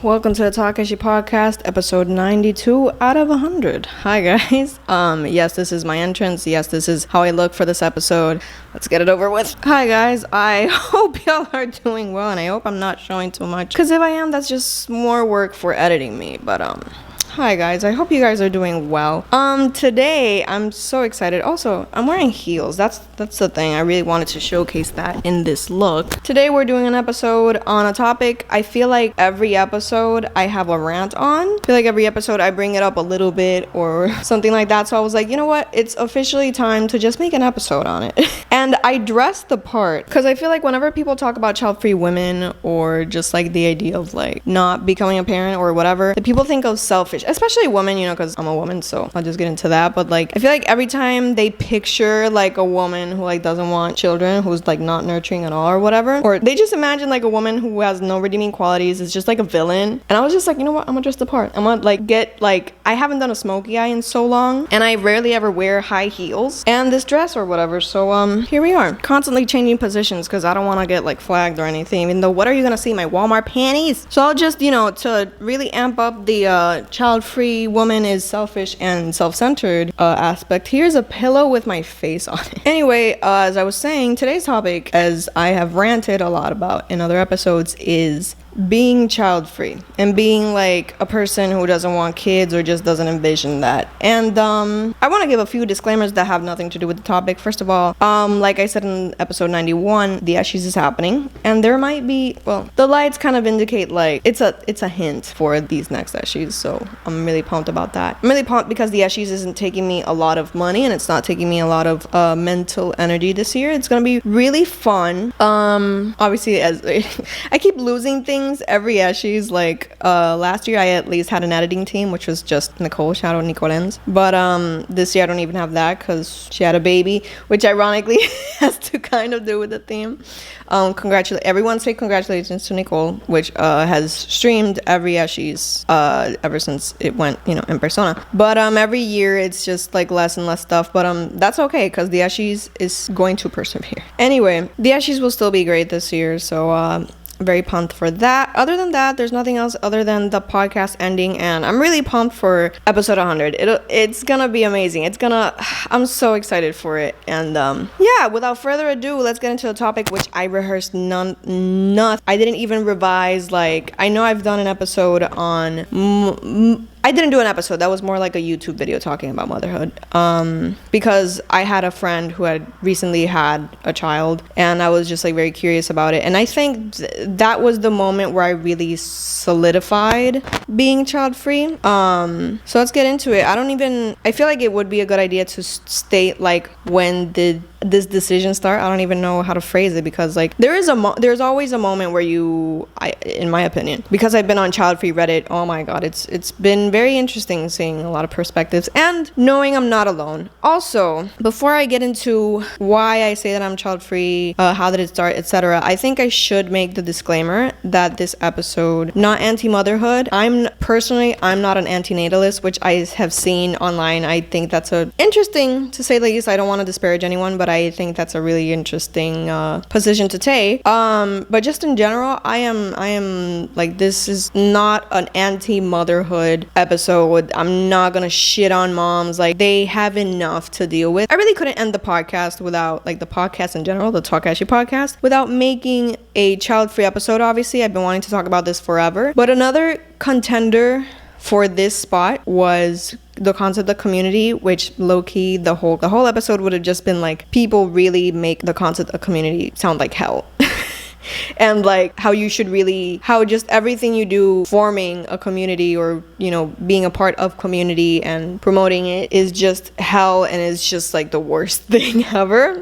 Welcome to the TALKESHI podcast, episode 92 out of 100. Hi guys. Yes, this is my entrance. Yes, this is how I look for this episode. Let's get it over with. Hi guys. I hope y'all are doing well, and I hope I'm not showing too much, because if I am, that's just more work for editing me. But hi guys, I hope you guys are doing well. Today I'm so excited. Also, I'm wearing heels. That's the thing. I really wanted to showcase that in this look. Today we're doing an episode on a topic I feel like every episode I have a rant on. I feel like every episode I bring it up a little bit or something like that. So I was like, you know what? It's officially time to just make an episode on it. And I dressed the part because I feel like whenever people talk about child-free women or just like the idea of like not becoming a parent or whatever, the people think of selfish, especially women, you know, because I'm a woman, so I'll just get into that. But like, I feel like every time they picture like a woman who like doesn't want children, who's like not nurturing at all or whatever, or they just imagine like a woman who has no redeeming qualities is just like a villain. And I was just like, you know what, I'm gonna dress the part. I'm gonna like get like, I haven't done a smoky eye in so long, and I rarely ever wear high heels and this dress or whatever. So here we are, constantly changing positions because I don't want to get like flagged or anything, even though what are you gonna see, my Walmart panties? So I'll just, you know, to really amp up the child-free woman is selfish and self-centered aspect, here's a pillow with my face on it. Anyway, as I was saying, today's topic, as I have ranted a lot about in other episodes, is being child-free and being like a person who doesn't want kids or just doesn't envision that. And I want to give a few disclaimers that have nothing to do with the topic. First of all, like I said in episode 91, the Eshis is happening, and there might be, well, the lights kind of indicate like it's a hint for these next Eshis, so I'm really pumped about that. I'm really pumped because the Eshis isn't taking me a lot of money, and it's not taking me a lot of mental energy this year. It's gonna be really fun. Obviously, as I keep losing things every Eshis, like last year I at least had an editing team, which was just Nicole, shout out Nicolens, but this year I don't even have that because she had a baby, which ironically has to kind of do with the theme. Everyone say congratulations to Nicole, which has streamed every Eshis ever since it went, you know, in persona. But every year it's just like less and less stuff, but that's okay because the Eshis is going to persevere. Anyway, the Eshis will still be great this year, so very pumped for that. Other than that, there's nothing else other than the podcast ending, and I'm really pumped for episode 100. It's gonna be amazing. I'm so excited for it. And yeah, without further ado, let's get into the topic, which I rehearsed nothing. I didn't even revise. Like, I know I've done an episode on I didn't do an episode. That was more like a YouTube video talking about motherhood. Because I had a friend who had recently had a child, and I was just like very curious about it. And I think that was the moment where I really solidified being child-free. So let's get into it. I feel like it would be a good idea to state like when did this decision start. I don't even know how to phrase it, because like there's always a moment where in my opinion, because I've been on child-free Reddit, oh my god, it's been very interesting seeing a lot of perspectives and knowing I'm not alone. Also, before I get into why I say that I'm child-free, how did it start, etc., I think I should make the disclaimer that this episode, not anti-motherhood. I'm not an antinatalist, which I have seen online. I think that's interesting, to say the least. I don't want to disparage anyone, but I think that's a really interesting position to take. But just in general, I am like, this is not an anti-motherhood episode. I'm not gonna shit on moms. Like, they have enough to deal with. I really couldn't end the podcast without, like, the podcast in general, the TALKESHI podcast, without making a child-free episode. Obviously, I've been wanting to talk about this forever. But another contender for this spot was the concept of community, which low-key the whole episode would have just been like, people really make the concept of community sound like hell. And like how just everything you do forming a community, or, you know, being a part of community and promoting it, is just hell, and it's just like the worst thing ever.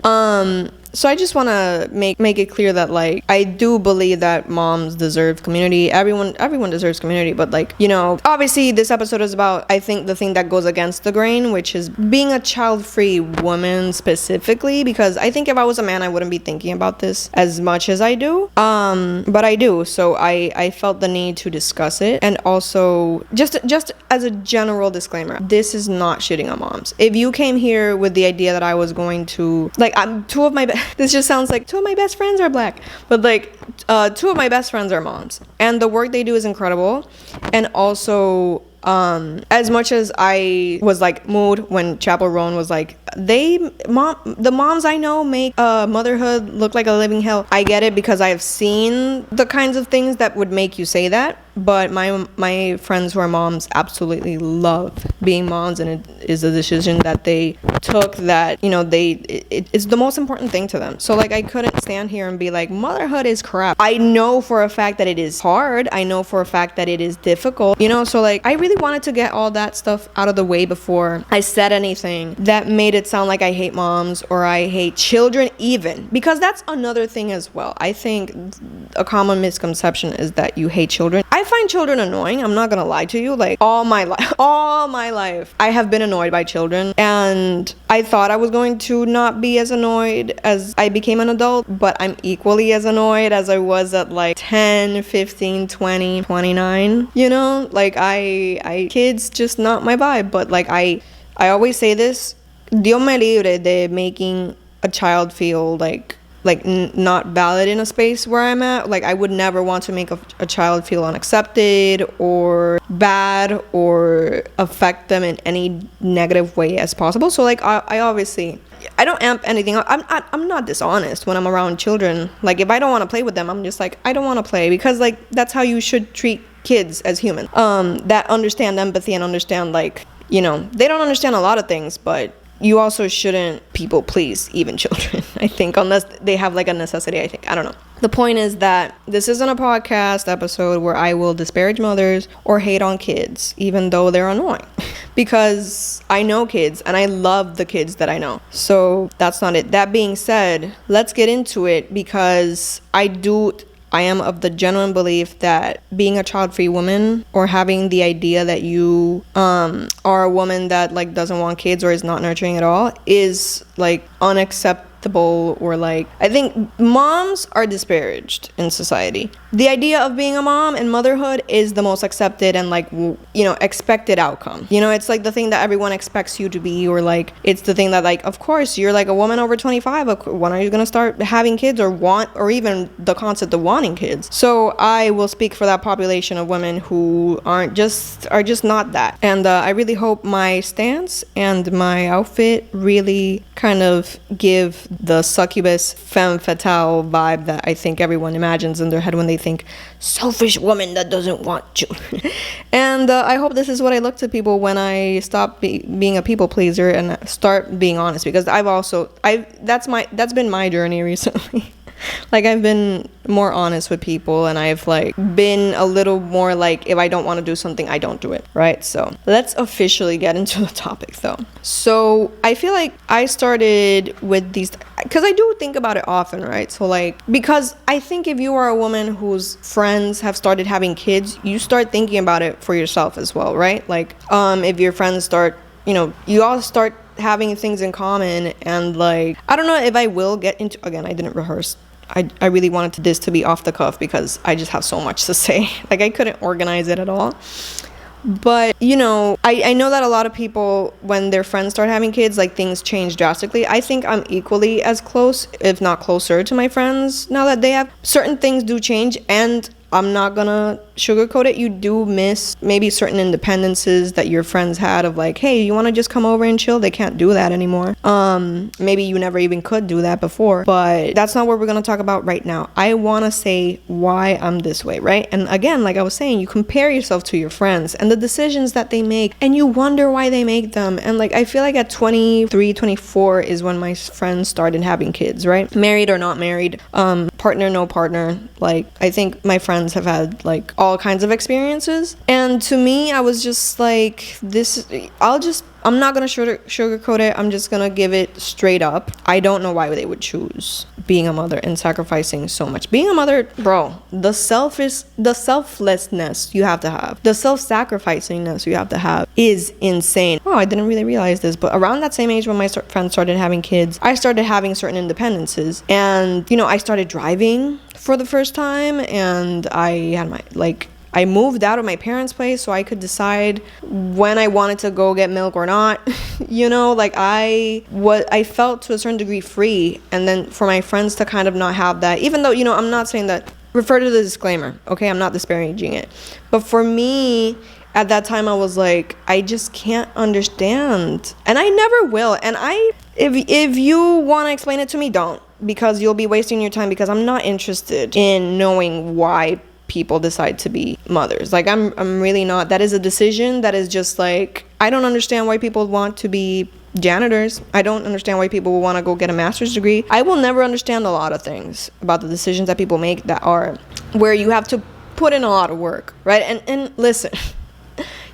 So I just want to make it clear that, like, I do believe that moms deserve community. Everyone deserves community. But, like, you know, obviously this episode is about, I think, the thing that goes against the grain, which is being a child-free woman specifically. Because I think if I was a man, I wouldn't be thinking about this as much as I do. But I do. So I felt the need to discuss it. And also, just as a general disclaimer, this is not shitting on moms. If you came here with the idea that I was going to, like, two of my this just sounds like 2 of my best friends are black, but like 2 of my best friends are moms, and the work they do is incredible. And also, as much as I was like moved when Chappell Roan was like, the moms I know make motherhood look like a living hell. I get it, because I've seen the kinds of things that would make you say that. But my friends who are moms absolutely love being moms, and it is a decision that they took that, you know, it's the most important thing to them. So like, I couldn't stand here and be like, motherhood is crap. I know for a fact that it is hard. I know for a fact that it is difficult, you know. So like, I really wanted to get all that stuff out of the way before I said anything that made it sound like I hate moms or I hate children, even, because that's another thing as well. I think a common misconception is that you hate children. I find children annoying. I'm not gonna lie to you. Like, all my life I have been annoyed by children, and I thought I was going to not be as annoyed as I became an adult, but I'm equally as annoyed as I was at like 10, 15, 20, 29, you know. Like, I kids just not my vibe. But like, I always say this, Dios me libre de making a child feel like not valid in a space where I'm at. Like, I would never want to make a child feel unaccepted or bad or affect them in any negative way as possible. So like, I obviously, I don't amp anything up. I'm not dishonest when I'm around children. Like, if I don't want to play with them, I'm just like, I don't want to play, because like, that's how you should treat kids as humans, that understand empathy and understand, like, you know, they don't understand a lot of things, but you also shouldn't people please even children, I think, unless they have like a necessity, I think. I don't know. The point is that this isn't a podcast episode where I will disparage mothers or hate on kids, even though they're annoying, because I know kids and I love the kids that I know. So that's not it. That being said, let's get into it, because I am of the genuine belief that being a child-free woman, or having the idea that you are a woman that like doesn't want kids or is not nurturing at all, is like unacceptable. Or like, I think moms are disparaged in society. The idea of being a mom and motherhood is the most accepted and like, you know, expected outcome. You know, it's like the thing that everyone expects you to be, or like, it's the thing that like, of course, you're like a woman over 25, when are you gonna start having kids, or even the concept of wanting kids? So I will speak for that population of women who are just not that. And I really hope my stance and my outfit really kind of give the succubus femme fatale vibe that I think everyone imagines in their head when they think selfish woman that doesn't want children. And I hope this is what I look to people when I stop being a people pleaser and start being honest, because that's been my journey recently. Like, I've been more honest with people, and I've like been a little more like, if I don't want to do something, I don't do it, right? So let's officially get into the topic though. So I feel like I started with these because I do think about it often, right? So like, because I think if you are a woman whose friends have started having kids, you start thinking about it for yourself as well, right? Like, if your friends start, you know, you all start having things in common, and like, I don't know if I will get into, again, I didn't rehearse. I really wanted this to be off the cuff because I just have so much to say. Like, I couldn't organize it at all. But, you know, I know that a lot of people, when their friends start having kids, like, things change drastically. I think I'm equally as close, if not closer, to my friends now that they have. Certain things do change, and I'm not gonna sugarcoat it. You do miss maybe certain independences that your friends had of like, hey, you want to just come over and chill? They can't do that anymore. Maybe you never even could do that before, but that's not what we're gonna talk about right now. I want to say why I'm this way, right? And again, like I was saying, you compare yourself to your friends and the decisions that they make, and you wonder why they make them. And like, I feel like at 23, 24 is when my friends started having kids, right? Married or not married, partner, no partner. Like, I think my friends have had like all kinds of experiences, and to me, I was just like, I'm not gonna sugarcoat it. I'm just gonna give it straight up. I don't know why they would choose being a mother and sacrificing so much. Being a mother, bro, the selflessness you have to have, the self-sacrificingness you have to have is insane. Oh, I didn't really realize this, but around that same age when my friends started having kids, I started having certain independences, and you know, I started driving for the first time, and I had my I moved out of my parents' place so I could decide when I wanted to go get milk or not. You know, like I felt to a certain degree free. And then for my friends to kind of not have that, even though, you know, I'm not saying that, refer to the disclaimer, okay? I'm not disparaging it. But for me, at that time, I was like, I just can't understand. And I never will. And if you want to explain it to me, don't. Because you'll be wasting your time, because I'm not interested in knowing why people decide to be mothers. Like, I'm really not. That is a decision that is just like, I don't understand why people want to be janitors. I don't understand why people will want to go get a master's degree. I will never understand a lot of things about the decisions that people make that are where you have to put in a lot of work, right? And listen,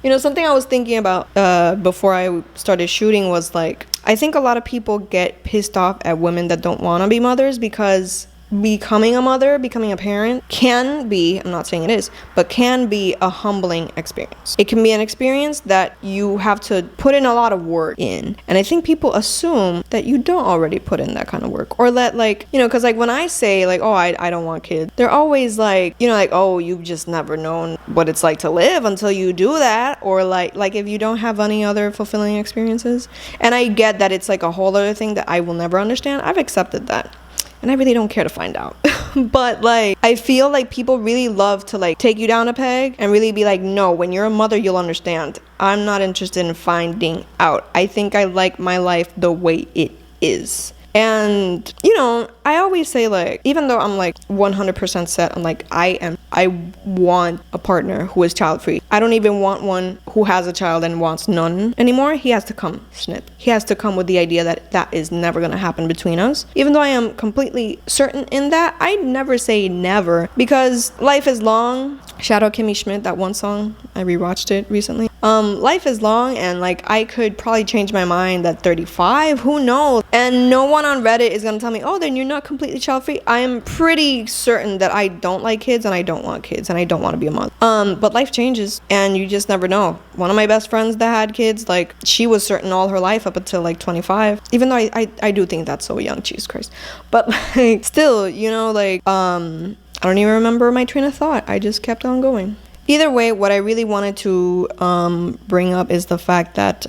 you know, something I was thinking about before I started shooting was like, I think a lot of people get pissed off at women that don't want to be mothers, because becoming a mother, becoming a parent can be, I'm not saying it is, but can be a humbling experience. It can be an experience that you have to put in a lot of work in. And I think people assume that you don't already put in that kind of work, or that, like, you know, because like when I say like, oh, I don't want kids, they're always like, you know, like, oh, you've just never known what it's like to live until you do that, or like if you don't have any other fulfilling experiences. And I get that it's like a whole other thing that I will never understand. I've accepted that. And I really don't care to find out. But like, I feel like people really love to like take you down a peg and really be like, no, when you're a mother, you'll understand. I'm not interested in finding out. I think I like my life the way it is. And, you know, I always say, like, even though I'm like 100% set on like, I want a partner who is child free. I don't even want one who has a child and wants none anymore. He has to come snip. He has to come with the idea that that is never going to happen between us. Even though I am completely certain in that, I never say never, because life is long. Shout out Kimmy Schmidt, that one song. I rewatched it recently. Life is long, and like I could probably change my mind at 35. Who knows? And no one on Reddit is gonna tell me, oh, then you're not completely child free. I am pretty certain that I don't like kids, and I don't want kids, and I don't want to be a mother. But life changes, and you just never know. One of my best friends that had kids, like, she was certain all her life up until like 25. Even though I do think that's so young, Jesus Christ. But like, still, you know, like, I don't even remember my train of thought. I just kept on going. Either way, what I really wanted to bring up is the fact that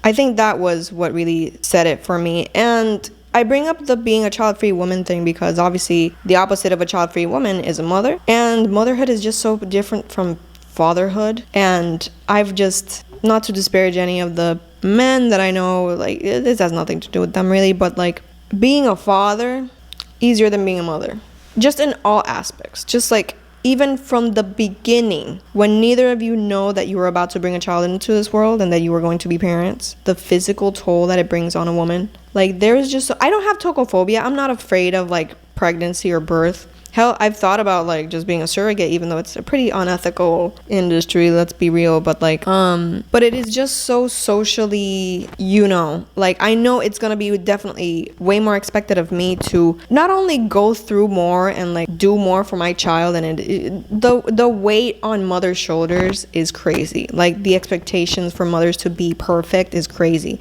I think that was what really said it for me. And I bring up the being a child-free woman thing because obviously the opposite of a child-free woman is a mother. And motherhood is just so different from fatherhood. And I've just, not to disparage any of the men that I know, like, this has nothing to do with them really, but like, being a father, easier than being a mother. Just in all aspects. Just like, even from the beginning, when neither of you know that you are about to bring a child into this world and that you are going to be parents, the physical toll that it brings on a woman. Like, there's just, I don't have tocophobia. I'm not afraid of like pregnancy or birth. Hell, I've thought about like just being a surrogate, even though it's a pretty unethical industry, let's be real. But like, but it is just so socially, you know, like, I know it's gonna be definitely way more expected of me to not only go through more and like do more for my child, and the weight on mothers' shoulders is crazy. Like, the expectations for mothers to be perfect is crazy.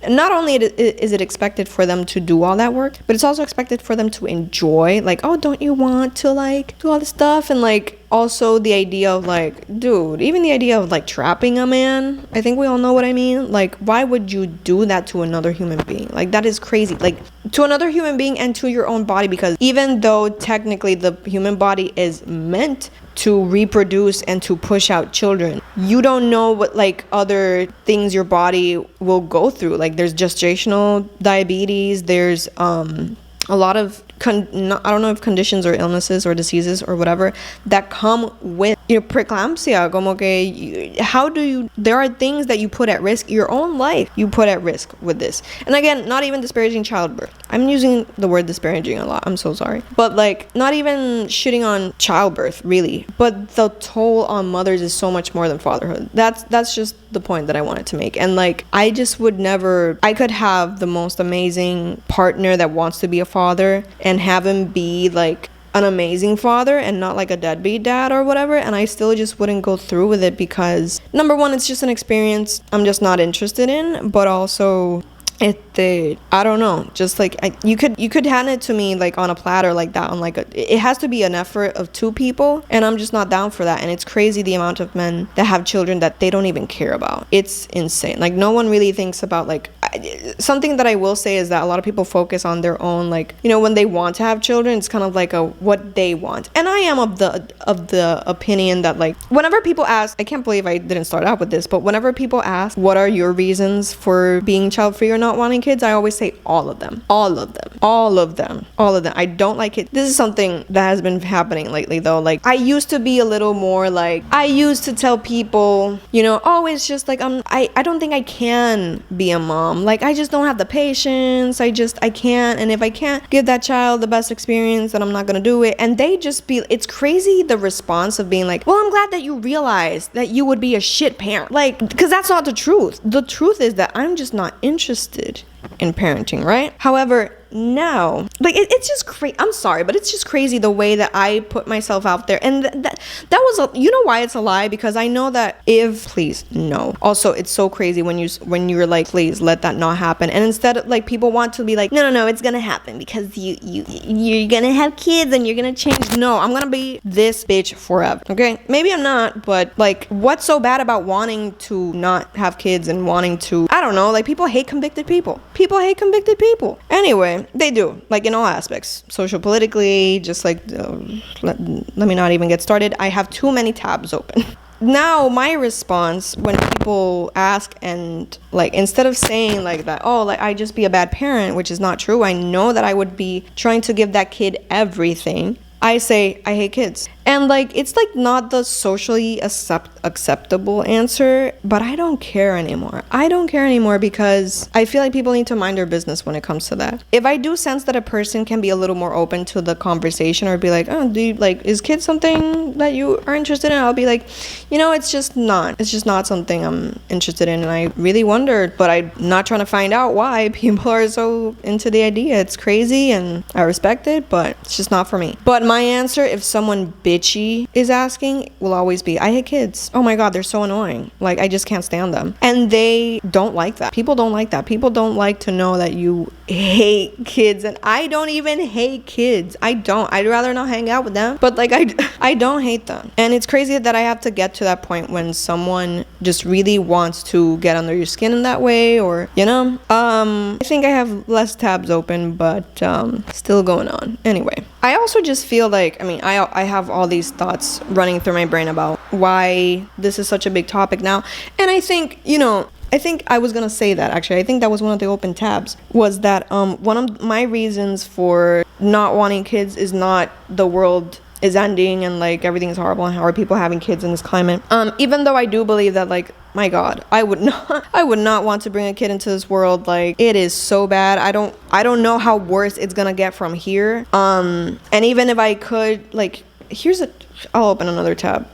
Not only is it expected for them to do all that work, but it's also expected for them to enjoy, like, oh, don't you want to like do all this stuff? And like, also the idea of like, dude, even the idea of like trapping a man, I think we all know what I mean. Like, why would you do that to another human being? Like, that is crazy. Like, to another human being and to your own body, because even though technically the human body is meant to reproduce and to push out children, you don't know what like other things your body will go through. Like, there's gestational diabetes, there's a lot of I don't know if conditions or illnesses or diseases or whatever that come with your preeclampsia. Como que there are things that you put at risk, your own life you put at risk with this. And again, not even disparaging childbirth. I'm using the word disparaging a lot, I'm so sorry. But like, not even shitting on childbirth really, but the toll on mothers is so much more than fatherhood. That's just the point that I wanted to make. And like, I just would never, I could have the most amazing partner that wants to be a father and have him be like an amazing father and not like a deadbeat dad or whatever, and I still just wouldn't go through with it because, number one, it's just an experience I'm just not interested in, but also I don't know, just like you could hand it to me like on a platter like that, on like it has to be an effort of two people, and I'm just not down for that. And it's crazy the amount of men that have children that they don't even care about. It's insane. Like no one really thinks about like something that I will say is that a lot of people focus on their own, like, you know, when they want to have children, it's kind of like a what they want. And I am of the opinion that like whenever people ask, I can't believe I didn't start out with this, but whenever people ask what are your reasons for being child free or not wanting kids, I always say all of them. I don't like it. This is something that has been happening lately though. Like I used to be a little more like, I used to tell people, you know, oh, it's just like I don't think I can be a mom. Like I just don't have the patience. I can't. And if I can't give that child the best experience, then I'm not gonna do it. And they just be, it's crazy the response of being like, well, I'm glad that you realized that you would be a shit parent. Like, because that's not the truth. The truth is that I'm just not interested in parenting, right? However, now, like it's just crazy. I'm sorry, but it's just crazy the way that I put myself out there. And that was you know why it's a lie? Because I know that please no. Also, it's so crazy when you're like, please let that not happen. And instead of like, people want to be like, no, it's gonna happen because you're gonna have kids and you're gonna change. No, I'm gonna be this bitch forever. Okay, maybe I'm not, but like, what's so bad about wanting to not have kids and wanting to, I don't know, like people hate convicted people. Anyway, they do, like in all aspects, social, politically, just like let me not even get started. I have too many tabs open. Now my response when people ask, and like instead of saying like that, oh, like I just be a bad parent, which is not true, I know that I would be trying to give that kid everything, I say I hate kids. And like, it's like not the socially acceptable answer, but I don't care anymore. Because I feel like people need to mind their business when it comes to that. If I do sense that a person can be a little more open to the conversation, or be like, oh, do you like, is kids something that you are interested in? I'll be like, you know, it's just not something I'm interested in. And I really wondered, but I'm not trying to find out why people are so into the idea. It's crazy and I respect it, but it's just not for me. But my answer, if someone bitchy is asking, will always be, I hate kids. Oh my god, they're so annoying. Like, I just can't stand them. And they don't like that. People don't like that. People don't like to know that you hate kids. And I don't even hate kids. I don't. I'd rather not hang out with them. But like, I don't hate them. And it's crazy that I have to get to that point when someone just really wants to get under your skin in that way, or, you know, I think I have less tabs open, but still going on. Anyway, I also just feel like, I mean, I have all these thoughts running through my brain about why this is such a big topic now. And I think, you know, I think I was gonna say that actually. I think that was one of the open tabs, was that one of my reasons for not wanting kids is not the world is ending and like everything is horrible and how are people having kids in this climate. Even though I do believe that, like, my god, I would not want to bring a kid into this world. Like, it is so bad. I don't know how worse it's gonna get from here. And even if I could, like, I'll open another tab.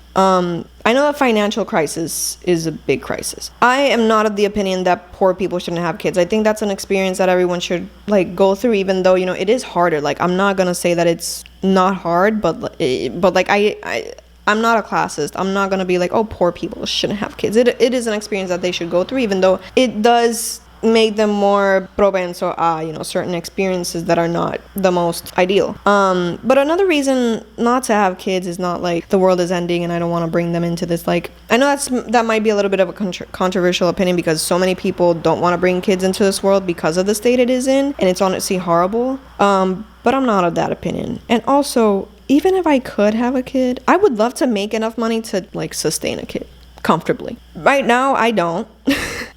I know that financial crisis is a big crisis. I am not of the opinion that poor people shouldn't have kids. I think that's an experience that everyone should like go through, even though, you know, it is harder. Like, I'm not gonna say that it's not hard, but like I'm not a classist. I'm not gonna be like, oh, poor people shouldn't have kids. It is an experience that they should go through, even though it does make them more propenso a, you know, certain experiences that are not the most ideal. But another reason not to have kids is not like the world is ending and I don't want to bring them into this. Like, I know that might be a little bit of a controversial opinion, because so many people don't want to bring kids into this world because of the state it is in, and it's honestly horrible. But I'm not of that opinion. And also, even if I could have a kid, I would love to make enough money to like sustain a kid comfortably. Right now, I don't.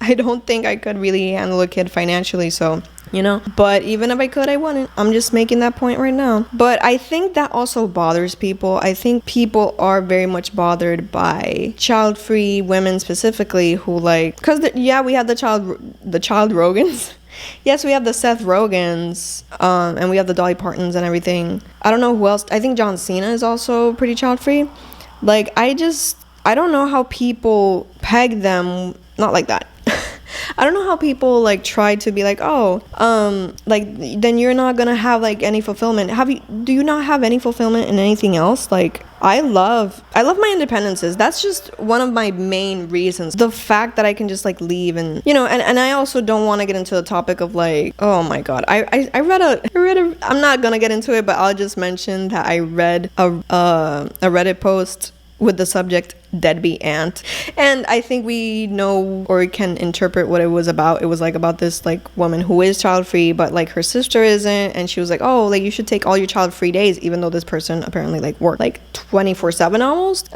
I don't think I could really handle a kid financially, so, you know. But even if I could, I wouldn't. I'm just making that point right now. But I think that also bothers people. I think people are very much bothered by child-free women specifically, who like, because we have the child Rogans. Yes, we have the Seth Rogans, and we have the Dolly Partons and everything. I don't know who else. I think John Cena is also pretty child-free. Like, I don't know how people peg them, not like that. I don't know how people like try to be like, oh, like then you're not gonna have like any fulfillment. Do you not have any fulfillment in anything else? Like I love my independences. That's just one of my main reasons. The fact that I can just like leave and, you know, and I also don't want to get into the topic of like, oh my God, I read a, I'm not gonna get into it, but I'll just mention that I read a Reddit post with the subject deadbeat aunt, and I think we know or can interpret what it was about. It was like about this like woman who is child free, but like her sister isn't, and she was like, oh, like you should take all your child free days, even though this person apparently like worked like 24/7 almost.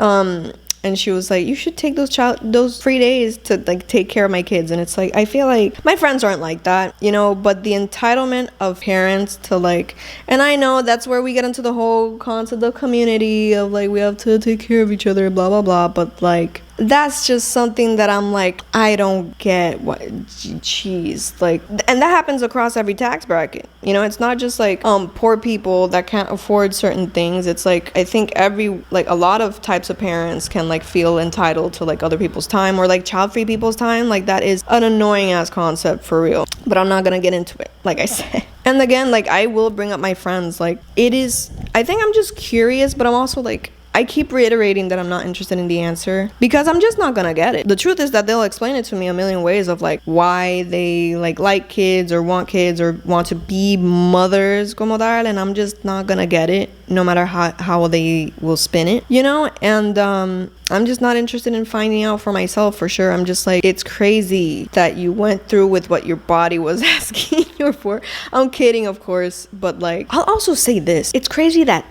And she was like, you should take those free days to like take care of my kids. And it's like, I feel like my friends aren't like that, you know, but the entitlement of parents to like, and I know that's where we get into the whole concept of community of like, we have to take care of each other, blah, blah, blah. But like, that's just something that I'm like, I don't get what, jeez, like, and that happens across every tax bracket. You know, it's not just like poor people that can't afford certain things. It's like, I think a lot of types of parents can like feel entitled to like other people's time or like child-free people's time. Like that is an annoying ass concept for real, but I'm not gonna get into it, like I said. And again, like I will bring up my friends, like it is, I think I'm just curious, but I'm also like, I keep reiterating that I'm not interested in the answer because I'm just not gonna get it. The truth is that they'll explain it to me a million ways of like why they like kids or want to be mothers como tal, and I'm just not gonna get it no matter how they will spin it, you know? And I'm just not interested in finding out for myself for sure. I'm just like, it's crazy that you went through with what your body was asking you for. I'm kidding, of course, but like, I'll also say this. It's crazy that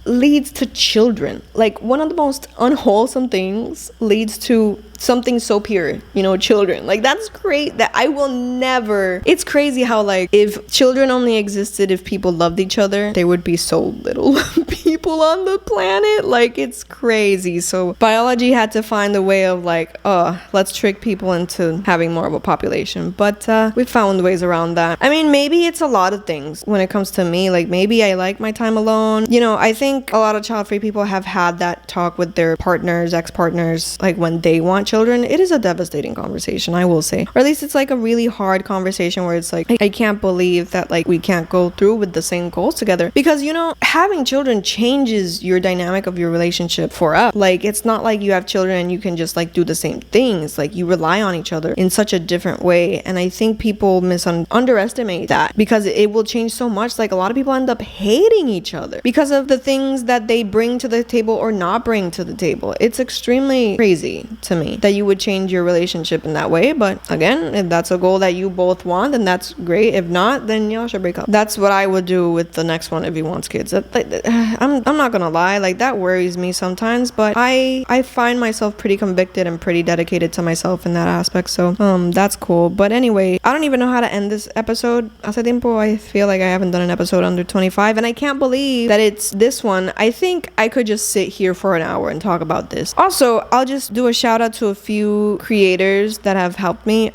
leads to children. Like one of the most unwholesome things leads to something so pure, you know, children. Like that's great. That I will never, it's crazy how like if children only existed if people loved each other, there would be so little people on the planet. Like it's crazy. So biology had to find a way of like, let's trick people into having more of a population, but we found ways around that. I mean, maybe it's a lot of things when it comes to me. Like maybe I like my time alone, you know. I think a lot of child-free people have had that talk with their partners, ex-partners, like when they want children. It is a devastating conversation, I will say, or at least it's like a really hard conversation where it's like, I can't believe that like we can't go through with the same goals together, because you know, having children changes your dynamic of your relationship forever. Like it's not like you have children and you can just like do the same things. Like you rely on each other in such a different way, and I think people underestimate that because it will change so much. Like a lot of people end up hating each other because of the things that they bring to the table or not bring to the table. It's extremely crazy to me that you would change your relationship in that way. But again, if that's a goal that you both want, then that's great. If not, then y'all should break up. That's what I would do with the next one if he wants kids. I'm not gonna lie, like that worries me sometimes, but I find myself pretty convicted and pretty dedicated to myself in that aspect. So that's cool. But anyway, I don't even know how to end this episode. Hace tiempo I feel like I haven't done an episode under 25, and I can't believe that it's this one. I think I could just sit here for an hour and talk about this. Also, I'll just do a shout out to a few creators that have helped me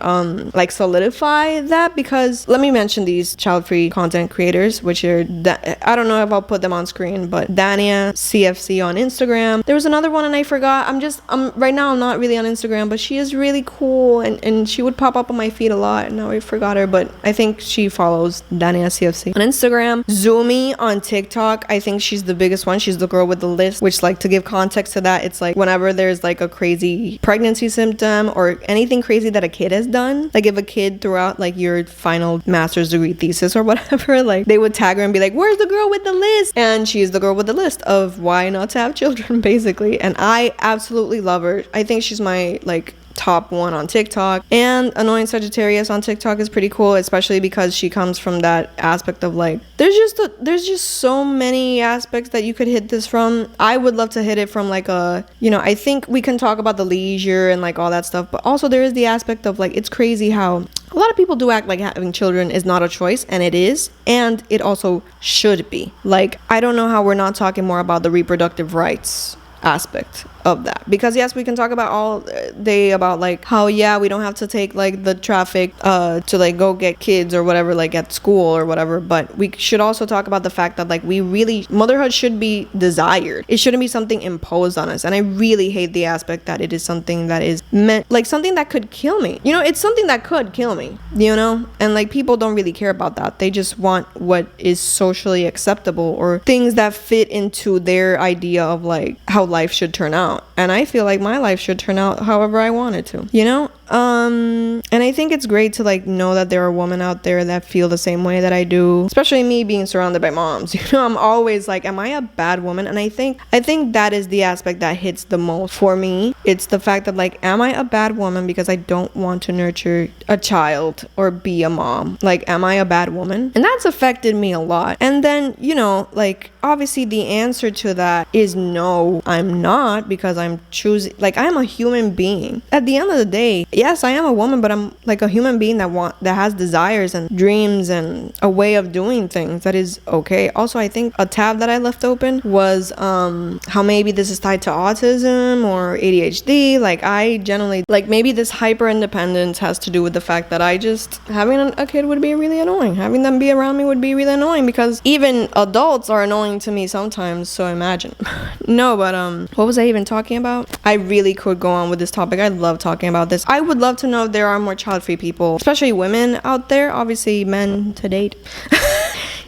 like solidify that, because let me mention these child-free content creators, which are I don't know if I'll put them on screen, but Dania CFC on Instagram. There was another one and I forgot. Right now I'm not really on Instagram, but she is really cool, and she would pop up on my feed a lot, and now I forgot her, but I think she follows Dania CFC on Instagram. Zumi on TikTok, I think she's the biggest one. She's the girl with the list, which, like, to give context to that, it's like whenever there's like a crazy pregnancy symptom or anything crazy that a kid has done, like if a kid throughout like your final master's degree thesis or whatever, like they would tag her and be like, where's the girl with the list? And she's the girl with the list of why not to have children, basically. And I absolutely love her. I think she's my like top one on TikTok. And Annoying Sagittarius on TikTok is pretty cool, especially because she comes from that aspect of like, there's just so many aspects that you could hit this from. I would love to hit it from like a, you know, I think we can talk about the leisure and like all that stuff, but also there is the aspect of like, it's crazy how a lot of people do act like having children is not a choice, and it is, and it also should be. Like, I don't know how we're not talking more about the reproductive rights aspect of that. Because yes, we can talk about all day about like how we don't have to take like the traffic to like go get kids or whatever, like at school or whatever, but we should also talk about the fact that like motherhood should be desired. It shouldn't be something imposed on us. And I really hate the aspect that it is something that is meant, like something that could kill me. It's something that could kill me, and like people don't really care about that. They just want what is socially acceptable or things that fit into their idea of like how life should turn out. And I feel like my life should turn out however I want it to, and I think it's great to like know that there are women out there that feel the same way that I do, especially me being surrounded by moms. I'm always like, am I a bad woman? And I think that is the aspect that hits the most for me. It's the fact that like, am I a bad woman because I don't want to nurture a child or be a mom? Like, am I a bad woman? And that's affected me a lot. And then, like obviously the answer to that is no, I'm not, because I'm choosing, like I'm a human being. At the end of the day, yes, I am a woman, but I'm like a human being that has desires and dreams and a way of doing things that is okay. Also, I think a tab that I left open was how maybe this is tied to autism or ADHD. Like I generally, like maybe this hyper independence has to do with the fact that I just, having a kid would be really annoying. Having them be around me would be really annoying, because even adults are annoying to me sometimes, so imagine. No, but what was I even talking about? I really could go on with this topic. I love talking about this. I would love to know if there are more child-free people, especially women out there. Obviously men to date.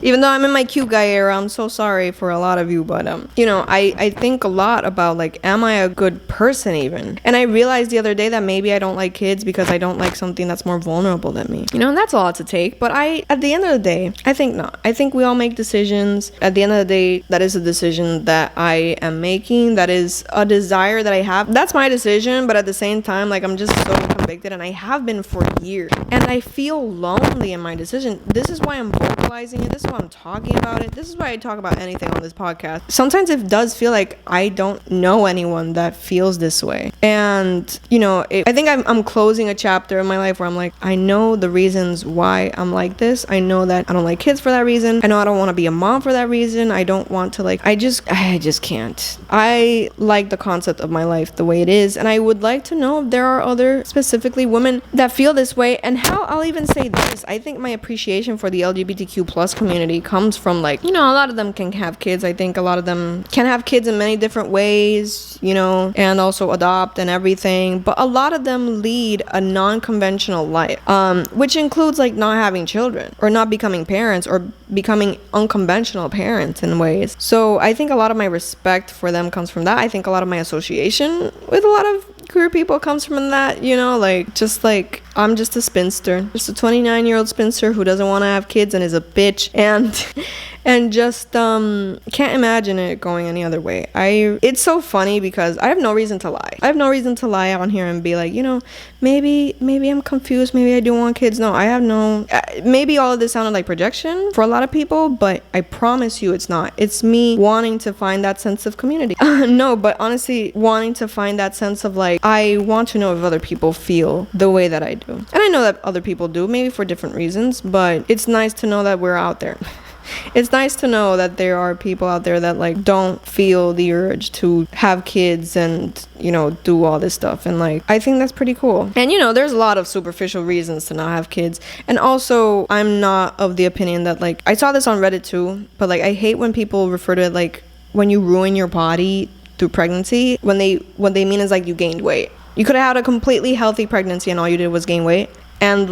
Even though I'm in my cute guy era, I'm so sorry for a lot of you, but I think a lot about like, am I a good person even? And I realized the other day that maybe I don't like kids because I don't like something that's more vulnerable than me, and that's a lot to take. But at the end of the day, I think not. I think we all make decisions. At the end of the day, that is a decision that I am making. That is a desire that I have. That's my decision, but at the same time, like I'm just so convicted, and I have been for years, and I feel lonely in my decision. This is why I'm vocalizing it. This is why I'm talking about it. This is why I talk about anything on this podcast. Sometimes it does feel like I don't know anyone that feels this way. And, I think I'm closing a chapter in my life where I'm like, I know the reasons why I'm like this. I know that I don't like kids for that reason. I know I don't want to be a mom for that reason. I don't want to I just can't. I like the concept of my life the way it is. And I would like to know if there are other, specifically women, that feel this way. And how I'll even say this, I think my appreciation for the LGBTQ plus community comes from a lot of them can have kids. I think a lot of them can have kids in many different ways, and also adopt and everything. But a lot of them lead a non-conventional life, which includes not having children or not becoming parents or becoming unconventional parents in ways. So I think a lot of my respect for them comes from that. I think a lot of my association with a lot of queer people comes from that, I'm just a spinster, just a 29-year-old spinster who doesn't want to have kids and is a bitch, and just can't imagine it going any other way. It's so funny because I have no reason to lie. I have no reason to lie on here and be like, maybe I'm confused, maybe I do want kids. No, I have no, maybe all of this sounded like projection for a lot of people, but I promise you it's not. It's me wanting to find that sense of community. No, but honestly, wanting to find that sense of I want to know if other people feel the way that I do. And I know that other people do, maybe for different reasons, but it's nice to know that we're out there. It's nice to know that there are people out there that don't feel the urge to have kids and do all this stuff, and I think that's pretty cool. And there's a lot of superficial reasons to not have kids, and also I'm not of the opinion that I saw this on Reddit too, but I hate when people refer to it when you ruin your body through pregnancy, what they mean is you gained weight. You could have had a completely healthy pregnancy and all you did was gain weight. And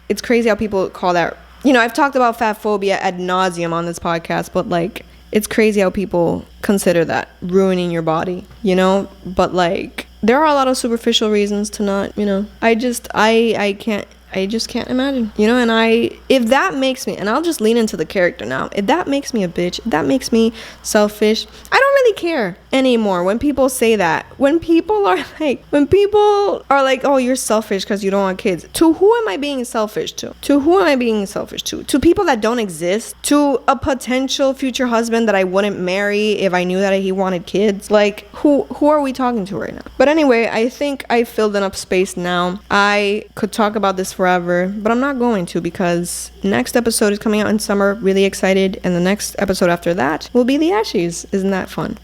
it's crazy how people call that, I've talked about fat phobia ad nauseum on this podcast, but it's crazy how people consider that ruining your body, but there are a lot of superficial reasons to not, I just can't imagine, and if that makes me, and I'll just lean into the character now, if that makes me a bitch, if that makes me selfish, I don't really care anymore when people say that. When people are oh, you're selfish because you don't want kids. To who am I being selfish to? To who am I being selfish to? To people that don't exist? To a potential future husband that I wouldn't marry if I knew that he wanted kids? Who are we talking to right now? But anyway, I think I filled enough space now. I could talk about this forever, but I'm not going to because next episode is coming out in summer. Really excited. And the next episode after that will be the Ashies. Isn't that fun?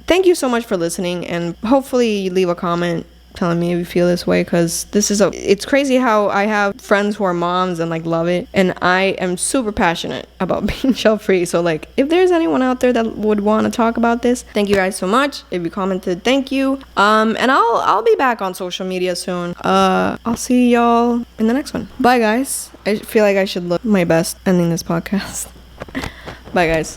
Thank you so much for listening, and hopefully you leave a comment telling me if you feel this way, because it's crazy how I have friends who are moms and like love it, and I am super passionate about being child free. So like, if there's anyone out there that would want to talk about this, thank you guys so much. If you commented, thank you. And I'll be back on social media soon. I'll see y'all in the next one. Bye guys. I feel like I should look my best ending this podcast. Bye guys.